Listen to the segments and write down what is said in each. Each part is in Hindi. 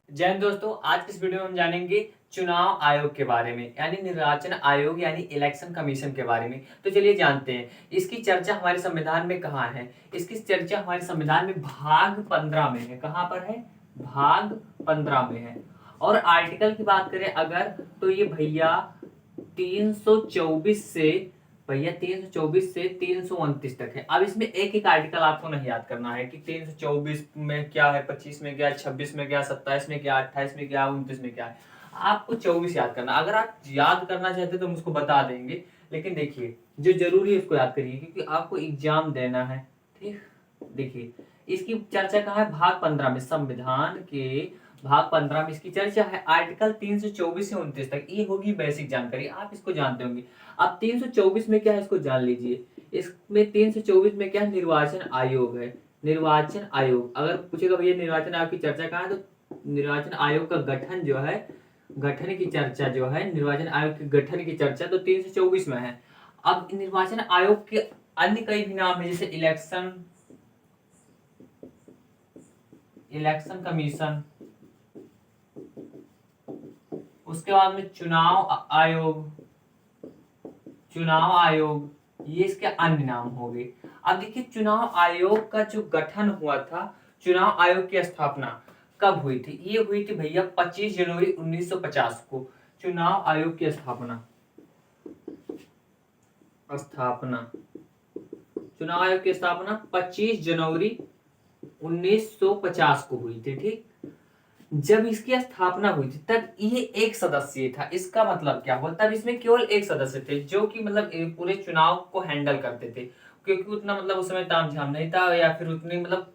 जय हिंद दोस्तों। आज की इस वीडियो में हम जानेंगे चुनाव आयोग के बारे में, यानी निर्वाचन आयोग यानी इलेक्शन कमीशन के बारे में। तो चलिए जानते हैं इसकी चर्चा हमारे संविधान में कहाँ है। इसकी चर्चा हमारे संविधान में भाग 15 में है। कहाँ पर है? भाग 15 में है। और आर्टिकल की बात करें अगर, तो ये भैया 324 से 329 तक है। अब इसमें एक एक आर्टिकल आपको नहीं याद करना है कि 324 में क्या है, 25 में क्या है, 26 में क्या, 27 में क्या, 28 में क्या, 29 में क्या है। आपको 24 याद करना। अगर आप याद करना चाहते तो हम उसको बता देंगे, लेकिन देखिए जो जरूरी है उसको याद करिए क्योंकि आपको एग्जाम देना है। ठीक, देखिए इसकी चर्चा कहाँ है? भाग 15 में, संविधान के भाग 15 में इसकी चर्चा है। आर्टिकल 324 से 29 तक ये होगी बेसिक जानकारी, आप इसको जानते होंगे। अब 324 में क्या है इसको जान लीजिए। इसमें 324 में क्या है? निर्वाचन आयोग है। निर्वाचन आयोग अगर पूछेगा भैया निर्वाचन आयोग की चर्चा कहाँ है, तो निर्वाचन आयोग का गठन जो है, गठन की चर्चा जो है, निर्वाचन आयोग के गठन की चर्चा तो 324 में है। अब निर्वाचन आयोग के अन्य कई भी नाम है, जैसे इलेक्शन कमीशन, उसके बाद में चुनाव आयोग, ये इसके अन्य नाम हो गए। अब देखिए चुनाव आयोग का जो गठन हुआ था, चुनाव आयोग की स्थापना कब हुई थी? ये हुई थी भैया 25 जनवरी 1950 को। चुनाव आयोग की स्थापना चुनाव आयोग की स्थापना 25 जनवरी 1950 को हुई थी। ठीक, जब इसकी स्थापना हुई थी तब ये एक सदस्यीय था। इसका मतलब क्या हुआ? तब इसमें केवल एक सदस्य थे जो कि मतलब पूरे चुनाव को हैंडल करते थे, क्योंकि उतना मतलब उस समय तामझाम नहीं था या फिर उतनी मतलब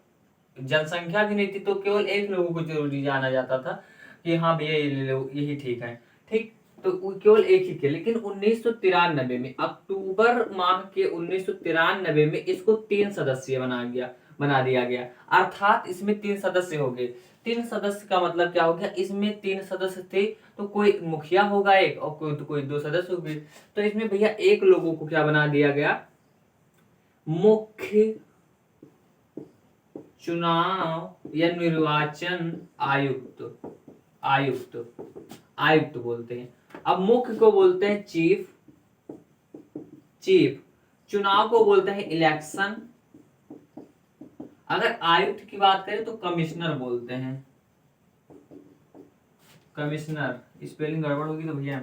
जनसंख्या भी नहीं थी, तो केवल एक लोगों को जरूरी जाना जाता था कि हाँ भैया ये ले लो, यही ठीक है। ठीक, तो केवल एक ही थे। लेकिन 1993 में, अक्टूबर माह के 1993 में इसको 3 सदस्यीय बना दिया गया। अर्थात इसमें 3 सदस्य हो गए। 3 सदस्य का मतलब क्या हो गया? इसमें 3 सदस्य थे तो कोई मुखिया होगा एक, और कोई 2 सदस्य होंगे। तो इसमें भैया एक लोगों को क्या बना दिया गया? मुख्य चुनाव या निर्वाचन आयुक्त आयुक्त बोलते हैं। अब मुख्य को बोलते हैं चीफ, चुनाव को बोलते हैं इलेक्शन, अगर आयुक्त की बात करें तो कमिश्नर बोलते हैं। कमिश्नर, स्पेलिंग गड़बड़ होगी तो भैया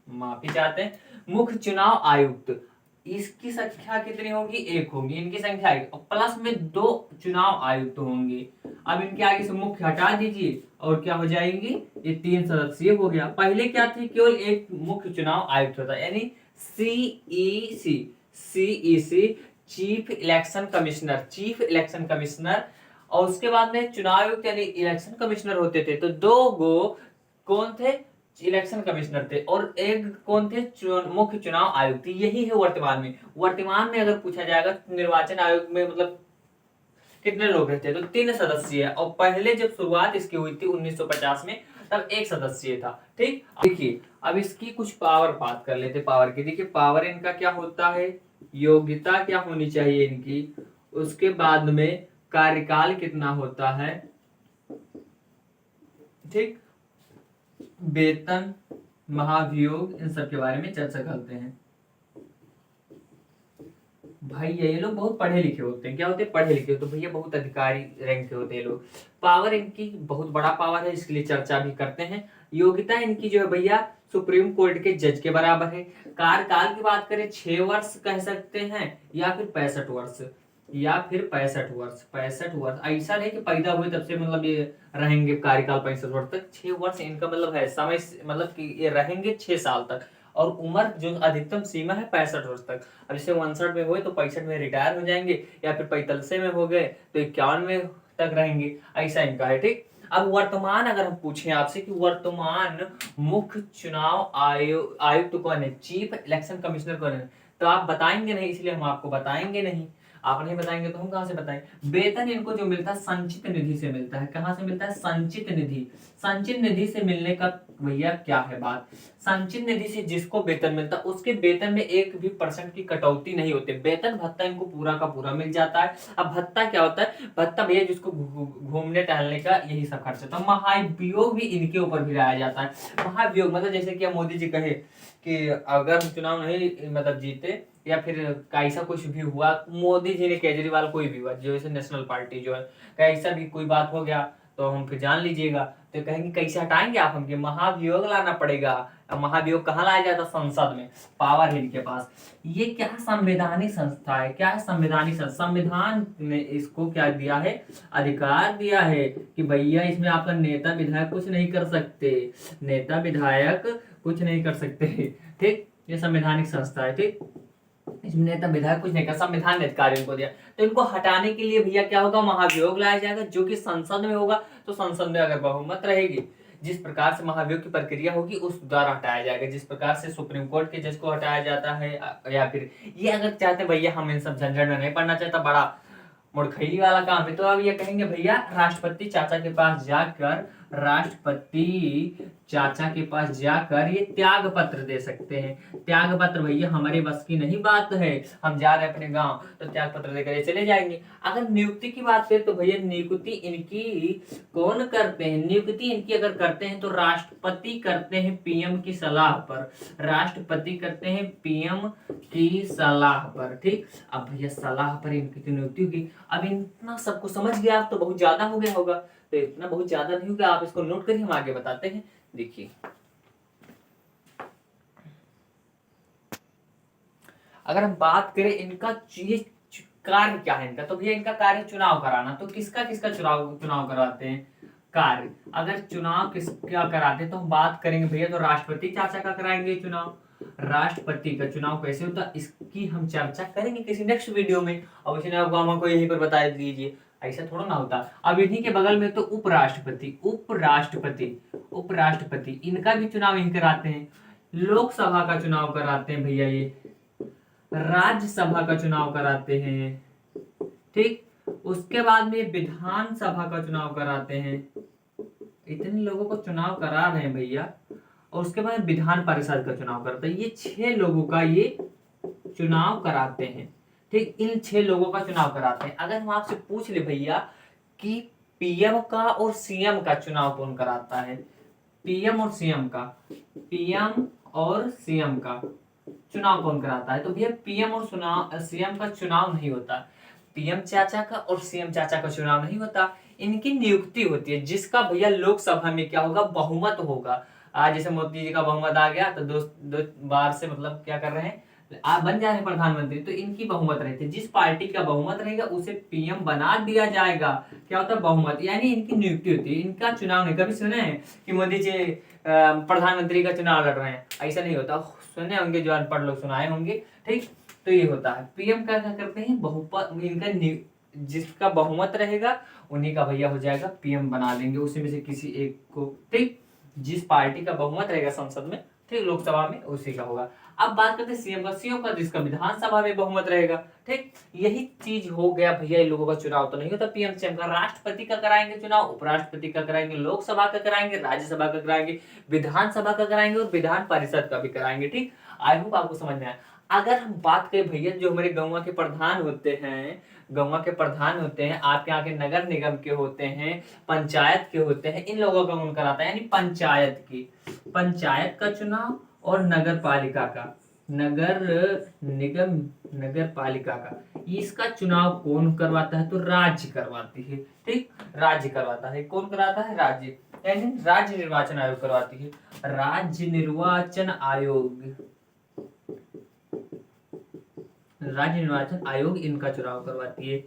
माफी चाहते हैं। मुख्य चुनाव आयुक्त, इसकी संख्या कितनी होगी? एक होगी, इनकी संख्या एक, और प्लस में 2 चुनाव आयुक्त होंगे। अब इनके आगे से मुख्य हटा दीजिए और क्या हो जाएंगी? ये 3 सदस्यीय हो गया। पहले क्या थी? केवल एक मुख्य चुनाव आयुक्त होता, यानी सीईसी, चीफ इलेक्शन कमिश्नर। और उसके बाद में चुनाव आयुक्त यानी इलेक्शन कमिश्नर होते थे। तो 2 गो कौन थे? इलेक्शन कमिश्नर थे, और एक कौन थे? मुख्य चुनाव आयुक्त। यही है वर्तमान में अगर पूछा जाएगा निर्वाचन आयोग में मतलब कितने लोग रहते हैं, तो 3 सदस्य है। और पहले जब शुरुआत इसकी हुई थी 1950 में, तब एक सदस्य था। ठीक, देखिए अब इसकी कुछ पावर बात कर लेते। पावर की देखिए, पावर इनका क्या होता है, योग्यता क्या होनी चाहिए इनकी, उसके बाद में कार्यकाल कितना होता है, ठीक, वेतन, महाभियोग, इन सब के बारे में चर्चा करते हैं। भाई ये लोग बहुत पढ़े लिखे होते हैं। क्या होते हैं? पढ़े लिखे, तो भैया बहुत अधिकारी रैंक के होते हैं लोग। पावर इनकी बहुत बड़ा पावर है, इसके लिए चर्चा भी करते हैं। योग्यता इनकी जो है भैया सुप्रीम कोर्ट के जज के बराबर है। कार्यकाल की बात करें 6 वर्ष कह सकते हैं, या फिर 65 वर्ष, 65 वर्ष। ऐसा नहीं कि पैदा हुए तब से मतलब ये रहेंगे कार्यकाल 65 वर्ष तक। 6 वर्ष इनका मतलब है समय, मतलब कि ये रहेंगे 6 साल तक। और उम्र जो अधिकतम सीमा है 65 वर्ष तक। अब जैसे 59 में हुए तो 65 में रिटायर हो जाएंगे, या फिर 45 में हो गए तो 51 में तक रहेंगे। ऐसा इनका है। ठीक, अब वर्तमान अगर हम पूछें आपसे कि वर्तमान मुख्य चुनाव आयुक्त कौन है, चीफ इलेक्शन कमिश्नर कौन है, तो आप बताएंगे नहीं, इसलिए हम आपको बताएंगे नहीं। आप नहीं बताएंगे तो हम कहाँ से बताएंगे। वेतन इनको जो मिलता है संचित निधि से मिलता है। कहाँ से मिलता है? संचित निधि। संचित निधि से मिलने का भैया क्या है बात, संचित निधि से जिसको वेतन मिलता है उसके वेतन में 1% की कटौती नहीं होती, वेतन भत्ता इनको पूरा का पूरा मिल जाता है। अब भत्ता क्या होता है? भत्ता भैया जिसको घूमने टहलने का यही सब खर्च होता है। महाभियोग भी इनके ऊपर भी लाया जाता है। महाभियोग मतलब जैसे कि मोदी जी कहे कि अगर हम चुनाव नहीं मतलब जीते या फिर कैसा कुछ भी हुआ, मोदी जी ने केजरीवाल कोई भी हुआ जो नेशनल पार्टी जो है, कैसा भी कोई बात हो गया तो हम फिर जान लीजिएगा, तो कहेंगे कैसे हटाएंगे आप हमके, महाभियोग लाना पड़ेगा। अब महाभियोग कहाँ लाया जाता? संसद में, पावर है इनके पास। ये क्या संवैधानिक संस्था है? क्या है संवैधानिक संस्था? संविधान ने इसको क्या दिया है? अधिकार दिया है कि भैया इसमें आपका नेता विधायक कुछ नहीं कर सकते, नेता विधायक कुछ नहीं कर सकते। ठीक, ये संवैधानिक संस्था है। ठीक, इसमें नेता विधायक कुछ नहीं कर, संविधान ने अधिकार इनको दिया। तो इनको हटाने के लिए भैया क्या होगा? महाभियोग लाया जाएगा, जो कि संसद में होगा। तो संसद में अगर बहुमत रहेगी, जिस प्रकार से महाभियोग की प्रक्रिया होगी उस द्वारा हटाया जाएगा। जिस प्रकार से सुप्रीम कोर्ट के जज को हटाया जाता है, या फिर ये अगर चाहते भैया हम इन सब झंझट में नहीं पड़ना चाहता, बड़ा मुड़खैली वाला काम है, तो अब ये कहेंगे भैया राष्ट्रपति चाचा के पास जाकर, राष्ट्रपति चाचा के पास जाकर ये त्याग पत्र दे सकते हैं। त्याग पत्र भैया हमारे बस की नहीं बात है, हम जा रहे हैं अपने गांव तो त्याग पत्र देकर ये चले जाएंगे। अगर नियुक्ति की बात करें तो भैया नियुक्ति इनकी कौन करते हैं? नियुक्ति इनकी अगर करते हैं तो राष्ट्रपति करते हैं पीएम की सलाह पर, राष्ट्रपति करते हैं पीएम की सलाह पर। ठीक, अब भैया सलाह पर इनकी नियुक्ति होगी। अब इतना सबको समझ गया, आप तो बहुत ज्यादा हो गया होगा, तो इतना बहुत ज्यादा नहीं होगा, आप इसको नोट करिए, हम आगे बताते हैं। देखिए अगर हम बात करें इनका ये कार्य क्या है इनका, तो भैया इनका कार्य चुनाव कराना। तो किसका किसका चुनाव करवाते हैं? कार्य अगर चुनाव किसका कराते हैं तो हम बात करेंगे भैया, तो राष्ट्रपति चाचा का कराएंगे चुनाव। राष्ट्रपति का चुनाव कैसे होता है इसकी हम चर्चा करेंगे किसी नेक्स्ट वीडियो में, और इसने आपको हमको यहीं पर बता दीजिए, ऐसा थोड़ा ना होता। अब इन्हीं के बगल में तो उपराष्ट्रपति, उपराष्ट्रपति, उपराष्ट्रपति इनका भी चुनाव यही कराते हैं। लोकसभा का चुनाव कराते हैं भैया ये, राज्यसभा का चुनाव कराते हैं। ठीक, उसके बाद में विधानसभा का चुनाव कराते हैं। इतने लोगों को चुनाव करा रहे हैं भैया, और उसके बाद विधान परिषद का चुनाव करते हैं। ये 6 लोगों का ये चुनाव कराते हैं। ठीक, इन 6 लोगों का चुनाव कराते हैं। अगर हम आपसे पूछ ले भैया कि पीएम का और सीएम का चुनाव कौन कराता है? पीएम और सीएम का, पीएम और सीएम का चुनाव कौन कराता है? तो भैया पीएम और सीएम का चुनाव नहीं होता, पीएम चाचा का और सीएम चाचा का चुनाव नहीं होता, इनकी नियुक्ति होती है, जिसका भैया लोकसभा में क्या होगा? बहुमत होगा। आज जैसे मोदी जी का बहुमत आ गया तो दो बार से मतलब क्या कर रहे हैं, आप बन जा रहे हैं प्रधानमंत्री, तो इनकी बहुमत रहती है। जिस पार्टी का बहुमत रहेगा उसे पीएम बना दिया जाएगा। क्या होता है? बहुमत, यानी इनकी नियुक्ति होती है, इनका चुनाव नहीं। कभी सुने हैं कि मोदी जी प्रधानमंत्री का चुनाव लड़ रहे हैं? ऐसा नहीं होता, सुने होंगे जो अनपढ़ लोग सुनाए होंगे। ठीक, तो ये होता है। पीएम का क्या करते हैं? बहुमत, इनका जिसका बहुमत रहेगा उन्हीं का भैया हो जाएगा, पीएम बना देंगे उसी में से किसी एक को। ठीक, जिस पार्टी का बहुमत रहेगा संसद में, ठीक, लोकसभा में, उसी का होगा। अब बात करते हैं सीएम का। सीएम का जिसका विधानसभा में बहुमत रहेगा। ठीक, यही चीज हो गया भैया, इन लोगों का चुनाव तो नहीं होता पीएम सीएम का। राष्ट्रपति का कराएंगे चुनाव, उपराष्ट्रपति का कराएंगे, लोकसभा का कराएंगे, राज्यसभा का कराएंगे, विधानसभा का कराएंगे और विधान परिषद का भी कराएंगे। ठीक, आई होप आपको समझ में आया। अगर हम बात करें भैया जो हमारे गौवा के प्रधान होते हैं, गौवा के प्रधान होते हैं, आपके यहाँ के नगर निगम के होते हैं, पंचायत के होते हैं, इन लोगों का कौन कराता है? यानी पंचायत की, पंचायत का चुनाव और नगर पालिका का, नगर निगम, नगर पालिका का, इसका चुनाव कौन करवाता है? तो राज्य करवाती है। ठीक, राज्य करवाता है। कौन कराता है? राज्य, यानी राज्य निर्वाचन आयोग करवाती है। राज्य निर्वाचन आयोग, राज्य निर्वाचन आयोग इनका चुनाव करवाती है।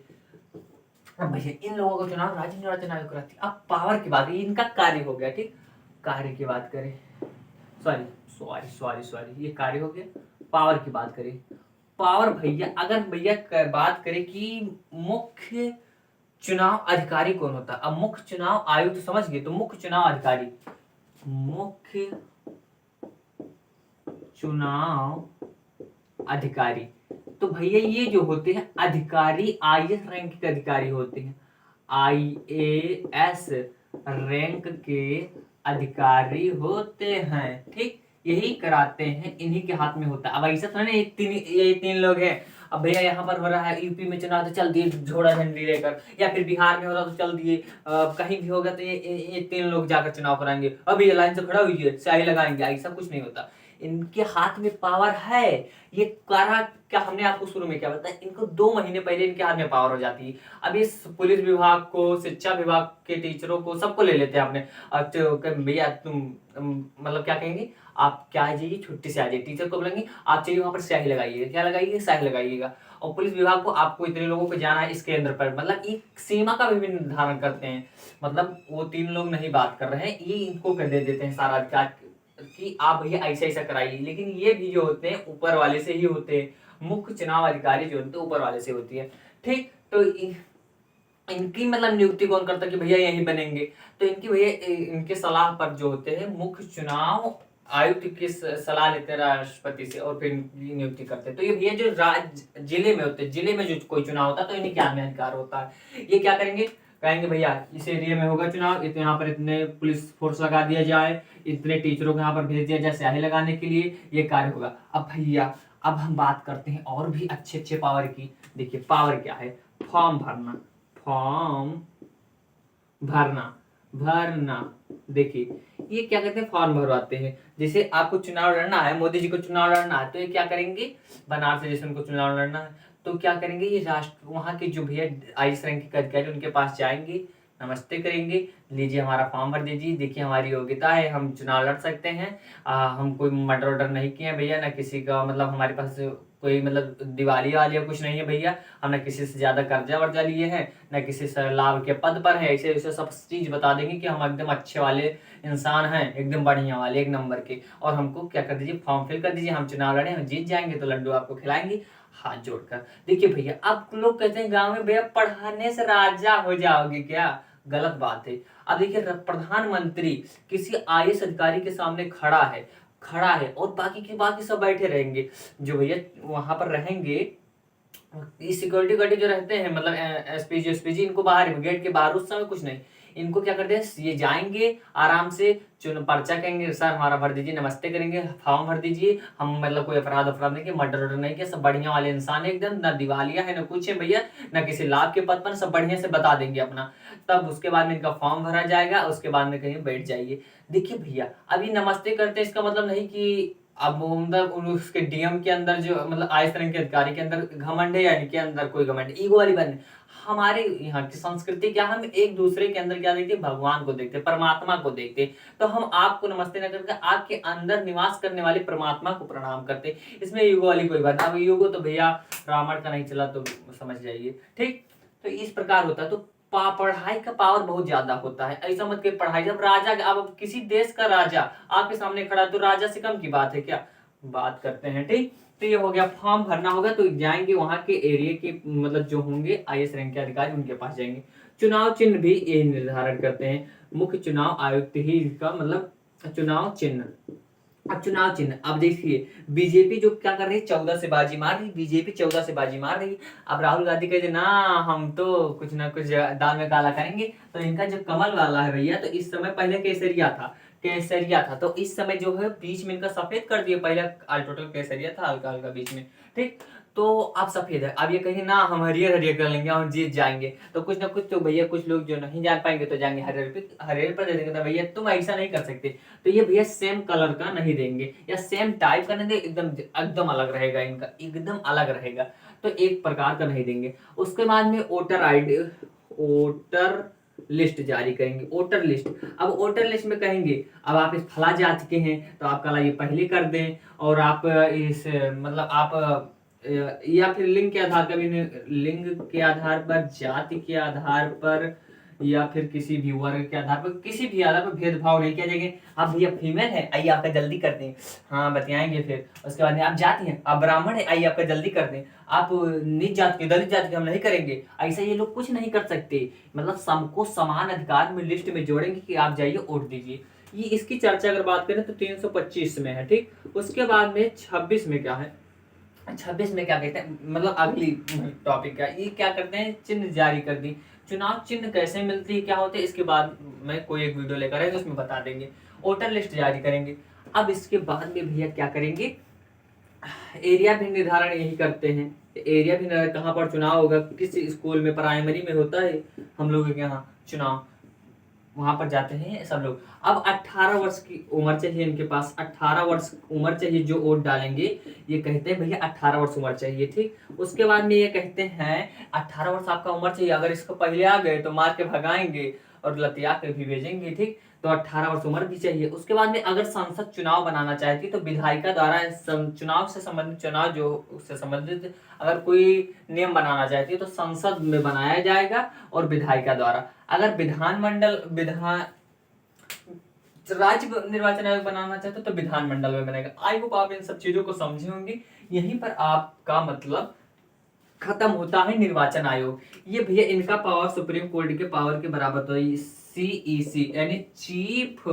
अब भैया इन लोगों का चुनाव राज्य निर्वाचन आयोग कराती है। अब पावर की बात, इनका कार्य हो गया। ठीक, कार्य की बात करें, सॉरी ये कार्य हो गया। पावर की बात करें, पावर भैया अगर भैया बात करें कि मुख्य चुनाव अधिकारी कौन होता है? अब मुख्य चुनाव आयुक्त समझ गए, तो मुख्य चुनाव अधिकारी, मुख्य चुनाव अधिकारी तो भैया ये जो होते हैं अधिकारी आईएएस रैंक के अधिकारी होते हैं, आईएएस रैंक के अधिकारी होते हैं, ठीक। यही कराते हैं, इन्हीं के हाथ में होता है। अब ऐसा थोड़ा ना ये तीन लोग हैं, अब भैया यहाँ पर हो रहा है यूपी में चुनाव तो चल दिए झोड़ा झंडी लेकर, या फिर बिहार में हो रहा तो चल दिए, कहीं भी होगा तो ये तीन लोग जाकर चुनाव कराएंगे, अभी लाइन से खड़ा हुई है स्याही लगाएंगे, ऐसा कुछ नहीं होता। इनके हाथ में पावर है। ये करा क्या, हमने आपको शुरू में क्या बताया, इनको 2 महीने पहले इनके हाथ में पावर हो जाती है। अब इस पुलिस विभाग को, शिक्षा विभाग के टीचरों को, सबको ले लेते हैं अपने। तो भैया तुम मतलब क्या कहेंगे, आप क्या आ जाइए, छुट्टी से आ जाइए, टीचर को बोलेंगे आप चाहिए वहां पर स्याही लगाइएगा, क्या लगाइएगा, स्याही लगाइएगा। और पुलिस विभाग को आपको इतने लोगों को जाना है इसके अंदर पर, मतलब एक सीमा का भी निर्धारण करते हैं। मतलब वो 3 लोग नहीं बात कर रहे हैं, ये इनको कर दे देते हैं सारा अधिकार कि आप भैया ऐसा ऐसा कराइए। लेकिन ये भी जो होते हैं ऊपर वाले से ही होते हैं, मुख्य चुनाव अधिकारी जो होते हैं ऊपर वाले से होती है, ठीक। तो इनकी मतलब नियुक्ति कौन करता है कि भैया यही बनेंगे, तो इनकी भैया इनके सलाह पर जो होते हैं मुख्य चुनाव आयुक्त की सलाह लेते हैं राष्ट्रपति से, और फिर इनकी नियुक्ति करते हैं। तो ये भैया जो जिले में होते हैं, जिले में जो कोई चुनाव होता है तो इन्हीं के हाथ में अधिकार होता है। ये क्या करेंगे, कहेंगे भैया इस एरिया में होगा चुनाव, इतने यहाँ पर इतने पुलिस फोर्स लगा दिया जाए, इतने टीचरों को यहाँ पर भेज दिया जाए स्याही लगाने के लिए, ये कार्य होगा। अब भैया अब हम बात करते हैं और भी अच्छे अच्छे पावर की। देखिए पावर क्या है, फॉर्म भरना, फॉर्म भरना। देखिए ये क्या कहते हैं, फॉर्म भरवाते हैं। जैसे आपको चुनाव लड़ना है, मोदी जी को चुनाव लड़ना है, तो ये क्या करेंगे, बनारस से जैसे उनको चुनाव लड़ना है तो क्या करेंगे, ये राष्ट्र वहाँ के जो भैया आईएएस रैंक के अधिकारी उनके पास जाएंगे, नमस्ते करेंगे, लीजिए हमारा फॉर्म भर दीजिए, देखिए हमारी योग्यता है, हम चुनाव लड़ सकते हैं, हम कोई मर्डर वर्डर नहीं किए हैं भैया, ना किसी का मतलब हमारे पास कोई मतलब दिवाली वाली कुछ नहीं है भैया, हम ना किसी से ज्यादा कर्जा वर्जा लिए हैं, ना किसी से लाभ के पद पर है, ऐसे ऐसे सब चीज बता देंगे कि हम एकदम अच्छे वाले इंसान हैं, एकदम बढ़िया वाले 1 नंबर के। और हमको क्या कर दीजिए, फॉर्म फिल कर दीजिए, हम चुनाव लड़े, हम जीत जाएंगे तो लड्डू आपको खिलाएंगे हाथ जोड़कर। देखिए भैया अब लोग कहते हैं गांव में भैया पढ़ाने से राजा हो जाओगे क्या, गलत बात है। अब देखिए प्रधानमंत्री किसी आईएएस अधिकारी के सामने खड़ा है और बाकी सब बैठे रहेंगे, जो भैया वहां पर रहेंगे सिक्योरिटी गार्ड जो रहते हैं, मतलब एसपीजी इनको बाहर गेट के बाहर, उस समय कुछ नहीं, इनको क्या करते हैं, ये जाएंगे आराम से पर्चा कहेंगे सर हमारा भर दीजिए, नमस्ते करेंगे, फॉर्म भर दीजिए, हम मतलब कोई अपराध नहीं किया, मर्डर नहीं किया, सब बढ़िया वाले इंसान है एकदम, ना दिवालिया है ना कुछ है भैया, ना किसी लाभ के पद पर, सब बढ़िया से बता देंगे अपना। तब उसके बाद में इनका फॉर्म भरा जाएगा, उसके बाद में कहीं बैठ जाइए। देखिए भैया अभी नमस्ते करते हैं इसका मतलब नहीं कि अब मतलब उसके डीएम के अंदर जो मतलब आईएएस रैंक के अधिकारी के अंदर घमंड है, या इनके अंदर कोई घमंड, ईगो वाली बात नहीं। हमारे यहाँ की संस्कृति क्या, हम एक दूसरे के अंदर क्या देखते हैं, भगवान को देखते हैं, परमात्मा को देखते हैं। तो हम आपको नमस्ते न करके आपके अंदर निवास करने वाले परमात्मा को प्रणाम करते हैं, इसमें ईगो वाली कोई बात नहीं। अब ईगो तो भैया रावण का नहीं चला तो समझ जाइए, ठीक। तो इस प्रकार होता है। तो पढ़ाई का पावर बहुत ज्यादा होता है, ऐसा मत कि पढ़ाई, जब राजा, अब किसी देश का राजा आपके सामने खड़ा तो राजा से कम की बात है क्या, बात करते हैं, ठीक। तो ये हो गया, फॉर्म भरना होगा तो जाएंगे वहां के एरिया के मतलब जो होंगे आईएएस रैंक के अधिकारी उनके पास जाएंगे। चुनाव चिन्ह भी ये निर्धारण करते हैं, मुख्य चुनाव आयुक्त ही इसका मतलब चुनाव चिन्ह। अब चुनाव चिन्ह, अब देखिए बीजेपी जो क्या कर रही है, 14 से बाजी मार रही, बीजेपी 14 से बाजी मार रही। अब राहुल गांधी कहते ना हम तो कुछ ना कुछ दाल में काला करेंगे, तो इनका जो कमल वाला है भैया, तो इस समय पहले केसरिया था, तो इस समय जो है बीच में इनका सफेद कर दिया, पहले टोटल केसरिया था, हल्का हल्का बीच में, ठीक। तो अब सफेद है, अब ये कहेंगे ना हम हरियर कर लेंगे, हम जीत जाएंगे, तो कुछ ना कुछ तो भैया कुछ लोग जो नहीं जान पाएंगे तो जाएंगे हरियर पर दे देंगे, तो भैया तुम ऐसा नहीं कर सकते, तो ये भैया सेम कलर का नहीं देंगे या सेम टाइप का नहीं देंगे, एकदम अलग रहेगा, इनका एकदम अलग रहेगा, तो एक प्रकार का नहीं देंगे। उसके बाद में वोटर लिस्ट जारी करेंगे, वोटर लिस्ट। अब वोटर लिस्ट में कहेंगे अब आप इस फला जाति के हैं तो आप कला ये पहले कर दें, और आप इस मतलब आप या फिर लिंग के आधार पर, लिंग के आधार पर, जाति के आधार पर, या फिर किसी भी वर्ग के आधार पर, किसी भी आधार पर भेदभाव नहीं किया जाएगा। आप भैया फीमेल है, आइए आपका जल्दी कर दें, हाँ बताएंगे। फिर उसके बाद आप जाति हैं, आप ब्राह्मण है, आइए आपका जल्दी कर दें, आप नीच जाति के, दलित जाति के, हम नहीं करेंगे। ऐसा ये लोग कुछ नहीं कर सकते, मतलब सबको समान अधिकार में लिस्ट में जोड़ेंगे कि आप जाइए वोट दीजिए। ये इसकी चर्चा अगर बात करें तो 325 में है, ठीक। उसके बाद में 26 में क्या है, 26 में क्या कहते हैं, मतलब अगली टॉपिक का ये क्या करते हैं, चिन्ह जारी कर दी। चुनाव चिन्ह कैसे मिलती है, क्या होते हैं, इसके बाद में कोई एक वीडियो लेकर आए तो उसमें बता देंगे। वोटर लिस्ट जारी करेंगे। अब इसके बाद में भैया क्या करेंगे, एरिया भी निर्धारण यही करते हैं। एरिया भी निर्धारण, कहाँ पर चुनाव होगा, किस स्कूल में, प्राइमरी में होता है हम लोगों के यहाँ चुनाव, वहां पर जाते हैं सब लोग। अब 18 वर्ष की उम्र चाहिए इनके पास, 18 वर्ष उम्र चाहिए जो वोट डालेंगे। ये कहते हैं भैया 18 वर्ष उम्र चाहिए, ठीक। उसके बाद में ये कहते हैं 18 वर्ष आपका उम्र चाहिए, अगर इसको पहले आ गए तो मार के भगाएंगे और लतिया के भी भेजेंगे, ठीक। तो 18 वर्ष उम्र भी चाहिए। उसके बाद में अगर संसद चुनाव बनाना चाहती तो विधायिका द्वारा चुनाव से संबंधित, चुनाव जो उससे संबंधित अगर कोई नियम बनाना चाहती है तो संसद में बनाया जाएगा और विधायिका द्वारा। अगर विधान राज्य निर्वाचन आयोग बनाना चाहते तो विधानमंडल में बनेगा। आई होप आप इन सब चीजों को समझे होंगे। यहीं पर आपका मतलब खत्म होता है निर्वाचन आयोग। ये भैया इनका पावर सुप्रीम कोर्ट के पावर के बराबर, तो CEC यानी चीफ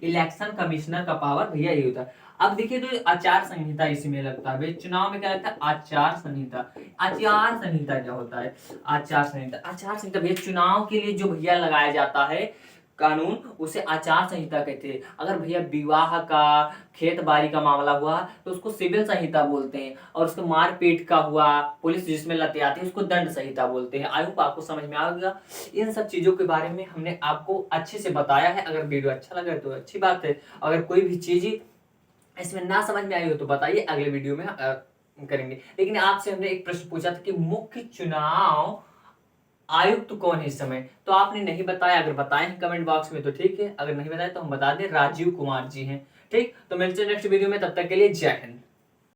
इलेक्शन कमिश्नर का पावर भैया ये होता है। अब देखिए तो आचार संहिता इसमें लगता है, चुनाव में क्या लगता है, आचार संहिता। आचार संहिता क्या होता है, आचार संहिता, आचार संहिता भैया चुनाव के लिए जो भैया लगाया जाता है कानून, उसे आचार संहिता कहते हैं। अगर भैया विवाह का, खेत बाड़ी का मामला हुआ तो उसको सिविल संहिता बोलते हैं, और उसको मारपीट का हुआ, पुलिस जिसमें लते आती है, उसको दंड संहिता बोलते हैं। आई होप आपको समझ में आ गया। इन सब चीजों के बारे में हमने आपको अच्छे से बताया है। अगर वीडियो अच्छा लगा तो अच्छी बात है, अगर कोई भी चीज इसमें ना समझ में आई हो तो बताइए, अगले वीडियो में करेंगे। लेकिन आपसे हमने एक प्रश्न पूछा था कि मुख्य चुनाव आयुक्त तो कौन है इस समय, तो आपने नहीं बताया। अगर बताए हैं कमेंट बॉक्स में तो ठीक है, अगर नहीं बताया तो हम बता दें, राजीव कुमार जी हैं, ठीक। तो मिलते हैं नेक्स्ट वीडियो में, तब तक के लिए जय हिंद।